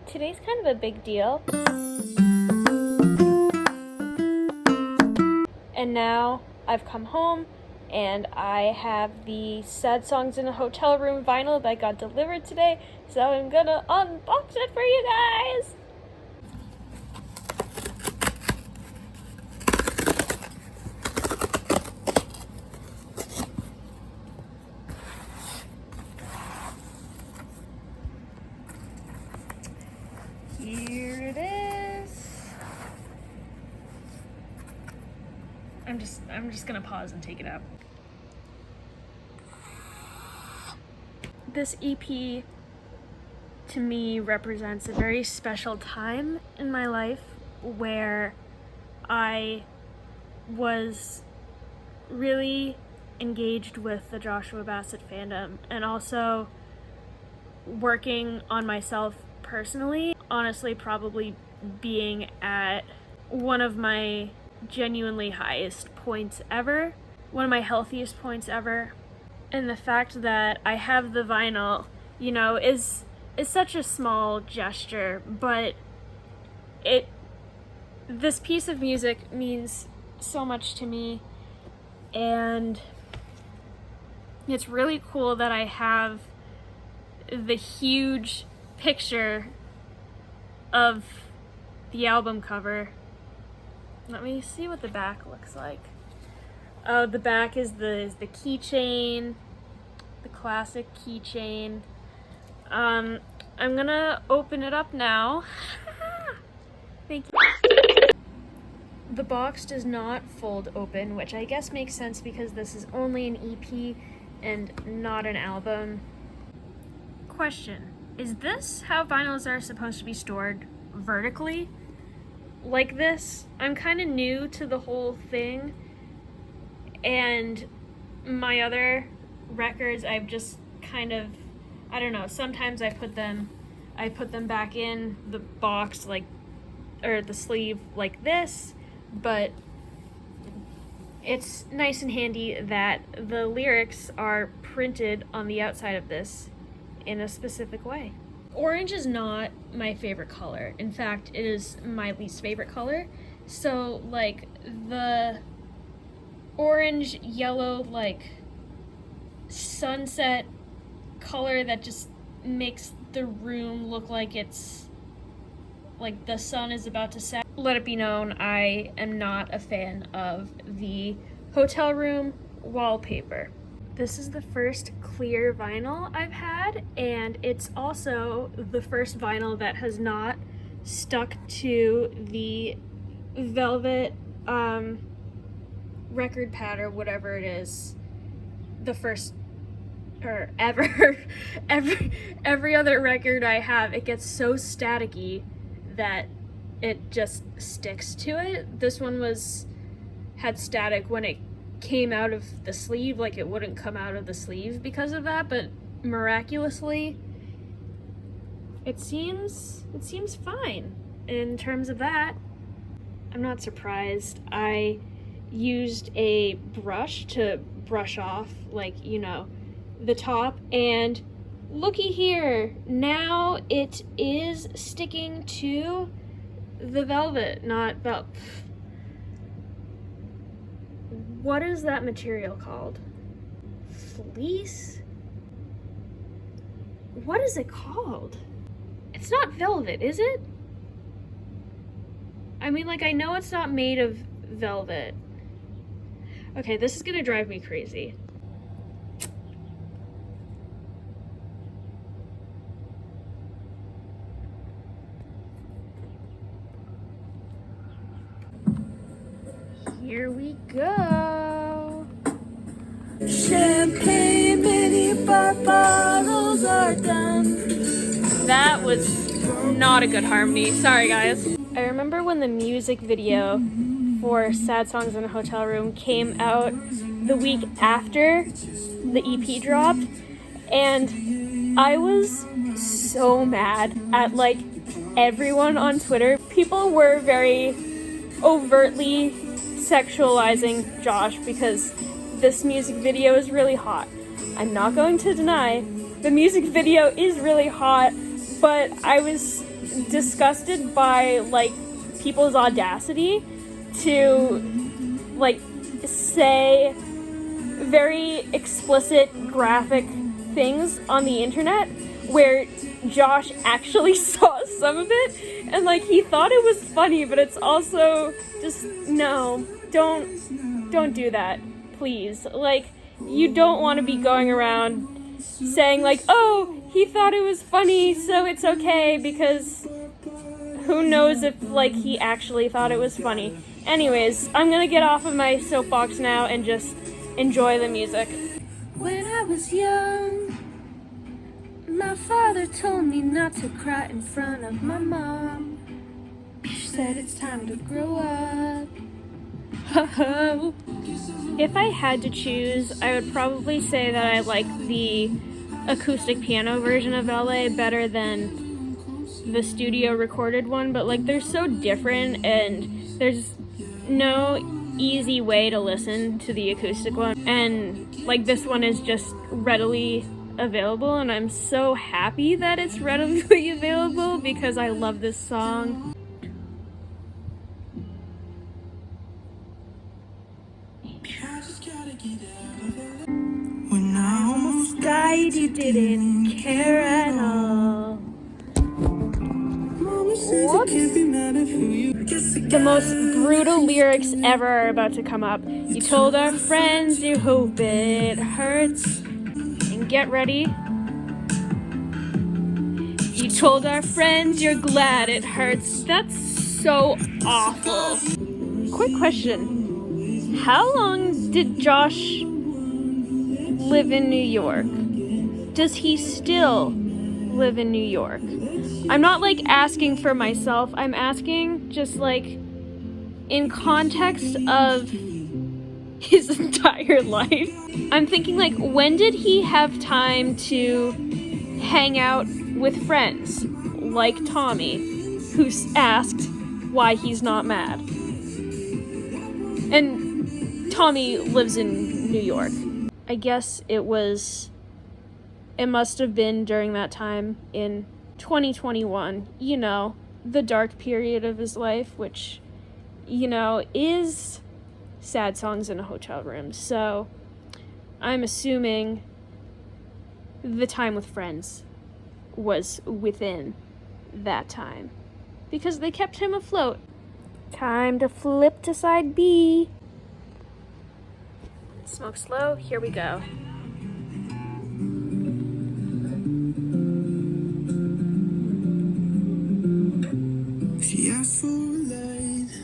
today's kind of a big deal. And now I've come home and I have the Sad Songs in a Hotel Room vinyl that got delivered today, so I'm gonna unbox it for you guys! Here it is. I'm just gonna pause and take it out. This EP to me represents a very special time in my life where I was really engaged with the Joshua Bassett fandom and also working on myself personally. Honestly, probably being at one of my genuinely highest points ever, one of my healthiest points ever. And the fact that I have the vinyl, you know, is such a small gesture, but this piece of music means so much to me, and it's really cool that I have the huge picture of the album cover. Let me see what the back looks like. Oh, the back is the keychain, the classic keychain. I'm gonna open it up now. Thank you. The box does not fold open, which I guess makes sense because this is only an EP and not an album. Question: is this how vinyls are supposed to be stored? Vertically? Like this? I'm kind of new to the whole thing, and my other records I've just kind of, I don't know, sometimes I put them back in the box like, or the sleeve like this, but it's nice and handy that the lyrics are printed on the outside of this in a specific way. Orange is not my favorite color. In fact, it is my least favorite color. So like the orange yellow like sunset color that just makes the room look like it's like the sun is about to set. Let it be known, I am not a fan of the hotel room wallpaper. This is the first clear vinyl I've had, and it's also the first vinyl that has not stuck to the velvet record pad or whatever it is. The first, or ever, every other record I have, it gets so staticky that it just sticks to it. This one had static when it came out of the sleeve, like it wouldn't come out of the sleeve because of that, but miraculously it seems fine in terms of that. I'm not surprised. I used a brush to brush off, like, you know, the top, and looky here, now it is sticking to the velvet, what is that material called? Fleece? What is it called? It's not velvet, is it? I mean, like, I know it's not made of velvet. Okay, this is gonna drive me crazy. Here we go. Champagne mini bar bottles are done. That was not a good harmony. Sorry, guys. I remember when the music video for Sad Songs in a Hotel Room came out the week after the EP dropped, and I was so mad at like everyone on Twitter. People were very overtly sexualizing Josh because this music video is really hot. I'm not going to deny the music video is really hot, but I was disgusted by, like, people's audacity to, like, say very explicit, graphic things on the internet where Josh actually saw some of it and, like, he thought it was funny, but it's also just, no, don't do that, please. Like, you don't want to be going around saying, like, oh, he thought it was funny, so it's okay, because who knows if, like, he actually thought it was funny. Anyways, I'm gonna get off of my soapbox now and just enjoy the music. When I was young, my father told me not to cry in front of my mom. She said it's time to grow up. Ho-ho. If I had to choose, I would probably say that I like the acoustic piano version of LA better than the studio recorded one, but, like, they're so different and there's no easy way to listen to the acoustic one, and, like, this one is just readily available, and I'm so happy that it's readily available because I love this song. When I almost died, you didn't care at all. Whoops. The most brutal lyrics ever are about to come up. You told our friends you hope it hurts. And get ready. You told our friends you're glad it hurts. That's so awful. Quick question. How long did Josh live in New York? Does he still live in New York? I'm not, like, asking for myself. I'm asking just, like, in context of his entire life. I'm thinking, like, when did he have time to hang out with friends like Tommy, who's asked why he's not mad? And Tommy lives in New York. I guess it must have been during that time in 2021, you know, the dark period of his life, which, you know, is sad songs in a hotel room. So I'm assuming the time with friends was within that time because they kept him afloat. Time to flip to side B. Smoke slow, here we go.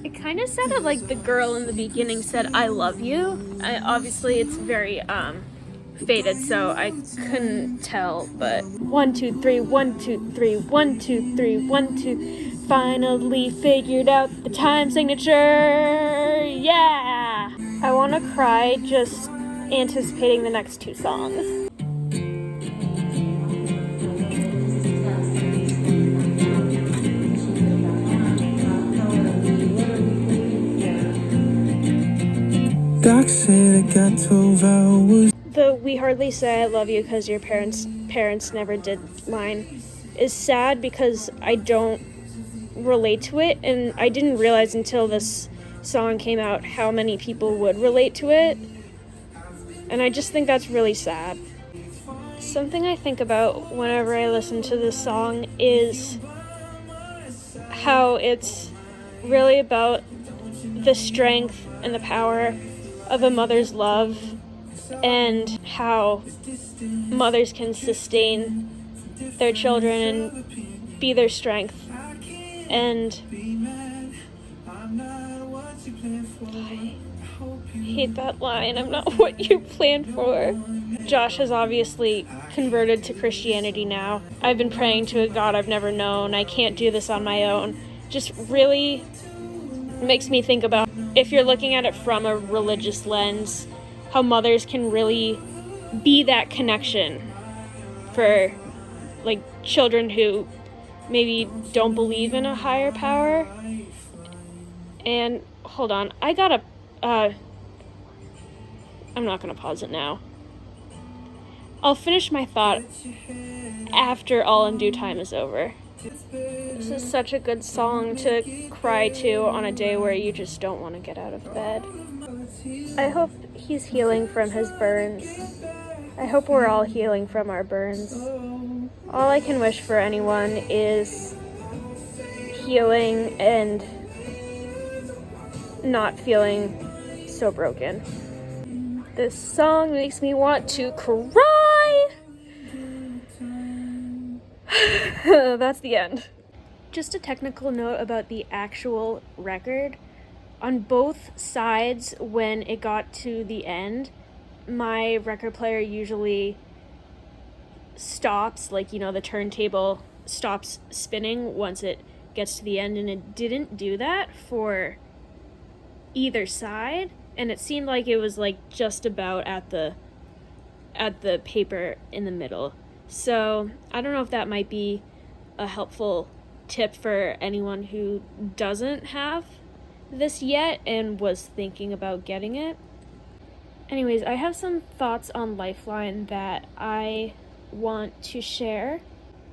It kind of sounded like the girl in the beginning said, I love you. Obviously, it's very faded, so I couldn't tell, but 1, 2, 3, 1, 2, 3, 1, 2, 3, 1, 2. Finally figured out the time signature. Yeah! I want to cry just anticipating the next two songs. Doc said I got 12 hours. The "We hardly say I love you because your parents never did" line is sad because I don't relate to it, and I didn't realize until this song came out how many people would relate to it, and I just think that's really sad. Something I think about whenever I listen to this song is how it's really about the strength and the power of a mother's love, and how mothers can sustain their children and be their strength. And I hate that line, I'm not what you planned for. Josh has obviously converted to Christianity now. I've been praying to a God I've never known. I can't do this on my own. Just really makes me think about, if you're looking at it from a religious lens, how mothers can really be that connection for, like, children who maybe don't believe in a higher power. And hold on, I gotta I'm not gonna pause it now. I'll finish my thought after All in Due Time is over. This is such a good song to cry to on a day where you just don't want to get out of bed. I hope he's healing from his burns. I hope we're all healing from our burns. All I can wish for anyone is healing and not feeling so broken. This song makes me want to cry! That's the end. Just a technical note about the actual record. On both sides, when it got to the end, my record player usually stops, like, the turntable stops spinning once it gets to the end, and it didn't do that for either side, and it seemed like it was like just about at the paper in the middle. So I don't know if that might be a helpful tip for anyone who doesn't have this yet and was thinking about getting it. Anyways, I have some thoughts on Lifeline that I want to share.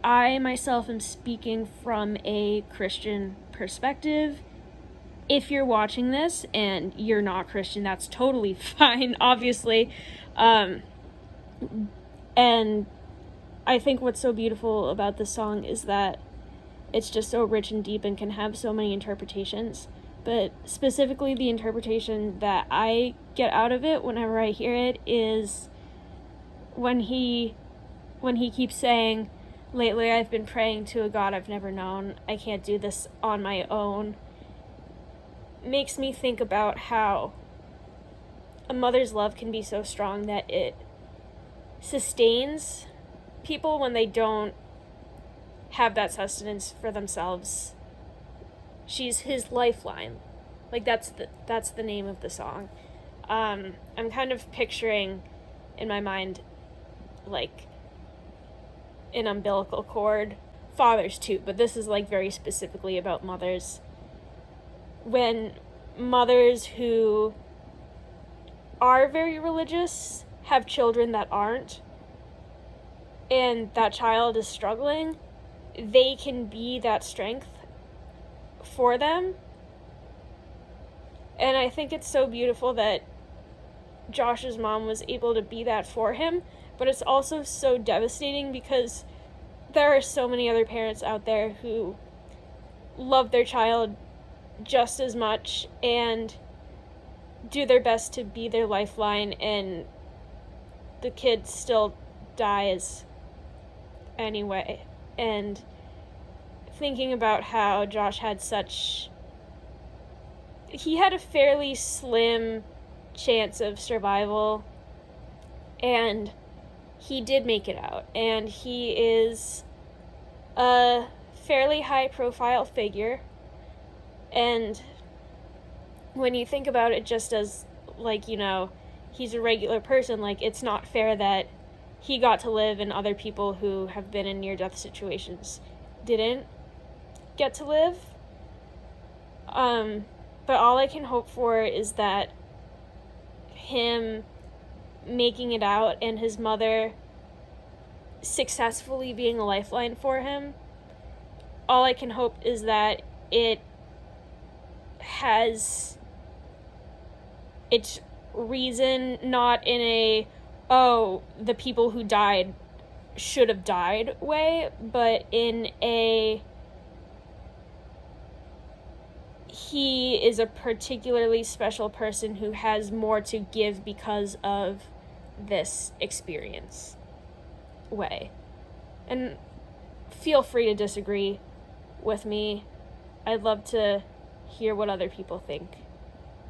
I myself am speaking from a Christian perspective. If you're watching this and you're not Christian, that's totally fine, obviously. And I think what's so beautiful about this song is that it's just so rich and deep and can have so many interpretations. But specifically, the interpretation that I get out of it whenever I hear it is when he keeps saying, "Lately I've been praying to a God I've never known. I can't do this on my own." Makes me think about how a mother's love can be so strong that it sustains people when they don't have that sustenance for themselves. She's his lifeline. Like, that's the name of the song. I'm kind of picturing in my mind like an umbilical cord. Fathers too, but this is like very specifically about mothers. When mothers who are very religious have children that aren't, and that child is struggling, they can be that strength for them. And I think it's so beautiful that Josh's mom was able to be that for him, but it's also so devastating because there are so many other parents out there who love their child just as much and do their best to be their lifeline, and the kid still dies anyway. And thinking about how Josh had he had a fairly slim chance of survival, and he did make it out, and he is a fairly high profile figure. And when you think about it just as, like, he's a regular person, like, it's not fair that he got to live and other people who have been in near-death situations didn't get to live. But all I can hope for is that him making it out and his mother successfully being a lifeline for him, all I can hope is that it has its reason not in a, the people who died should have died way, but in a, he is a particularly special person who has more to give because of this experience way. And feel free to disagree with me. I'd love to hear what other people think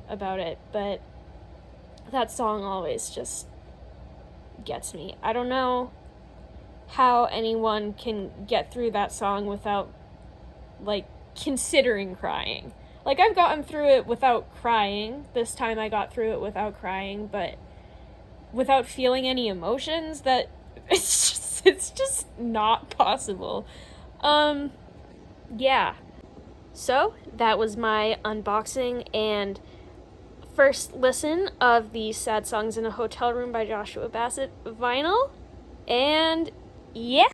about it, but that song always just gets me. I don't know how anyone can get through that song without, like, considering crying. Like, I've gotten through it without crying. This time I got through it without crying, but without feeling any emotions, that it's just not possible. Yeah. So, that was my unboxing and first listen of the Sad Songs in a Hotel Room by Joshua Bassett vinyl. And yeah,